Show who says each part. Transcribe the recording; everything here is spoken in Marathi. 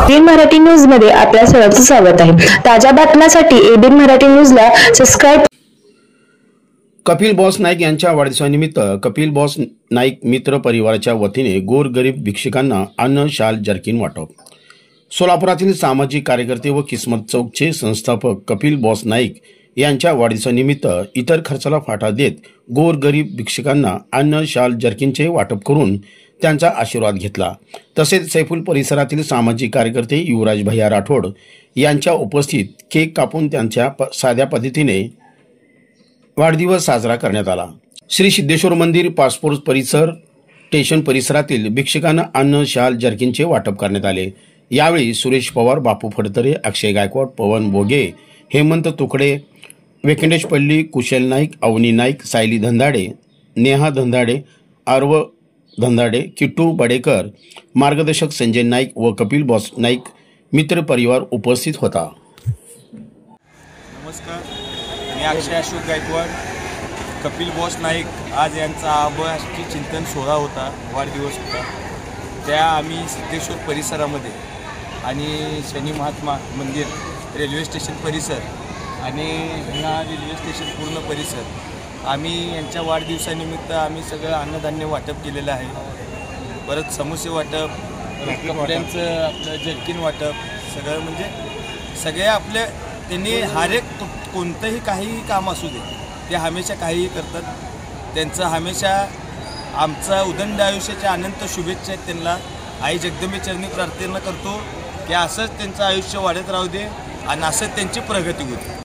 Speaker 1: एबीएन मराठी न्यूज मध्ये आपल्या सर्वांचं स्वागत आहे। ताज्या बातम्यांसाठी एबीएन मराठी न्यूजला सबस्क्राइब।
Speaker 2: कपिल बॉस नाईक यांच्या वाढदिवसानिमित्त कपिल बॉस नाईक मित्र परिवाराच्या वतीने गोरगरीब भिक्षुकांना अन्न, शाल, जर्किन वाटप। सोलापुरातील सामाजिक कार्यकर्ते व किस्मत चौकचे संस्थापक कपिल बॉस नाईक यांच्या वाढदिवसानिमित्त इतर खर्चाला फाटा देत गोरगरीब भिक्षुकांना अन्न, शाल, जर्किनचे वाटप करून त्यांचा आशीर्वाद घेतला। तसेच सैफुल परिसरातील सामाजिक कार्यकर्ते युवराज भैया राठोड यांच्या उपस्थित केक कापून त्यांच्या साध्या पद्धतीने वाढदिवस साजरा करण्यात आला। श्री सिद्धेश्वर मंदिर पासपोर्ट परिसर स्टेशन परिसरातील भिक्षुकांना अन्न, शाल, जर्किनचे वाटप करण्यात आले। यावेळी सुरेश पवार, बापू फडतरे, अक्षय गायकवाड, पवन बोगे, हेमंत तुकडे, व्यंकटेश पल्ली, कुशल नाईक, अवनी नाईक, सायली धंदाडे, नेहा धंदाडे, आरव धंदाडे, किट्टू बडेकर, मार्गदर्शक संजय नाईक व कपिल बॉस नाईक मित्र परिवार उपस्थित होता।
Speaker 3: नमस्कार, मी अक्षय अशोक गायकवाड। कपिल बॉस नाईक आज यांचा आबाष्टी चिंतन सोहळा होता, वाढदिवस होता। त्या आम्ही सिद्धेश्वर परिसरामध्ये आणि शनी महात्मा मंदिर, रेल्वे स्टेशन परिसर आणि ह्या रेल्वे स्टेशन पूर्ण परिसर आम्ही यांच्या वाढदिवसानिमित्त आम्ही सगळं अन्नधान्य वाटप केलेलं आहे। परत समोसे वाटप, कपड्यांचं आपलं जर्किन वाटप, सगळं म्हणजे सगळे आपले त्यांनी हर एक कोणतंही काहीही काम असू दे ते हमेशा काहीही करतात। त्यांचं हमेशा आमचा उदंड आयुष्याच्या अनंत शुभेच्छा आहेत त्यांना। आई जगदंबेचरणी प्रार्थना करतो की असंच त्यांचं आयुष्य वाढत राहू दे आणि असंच त्यांची प्रगती होते।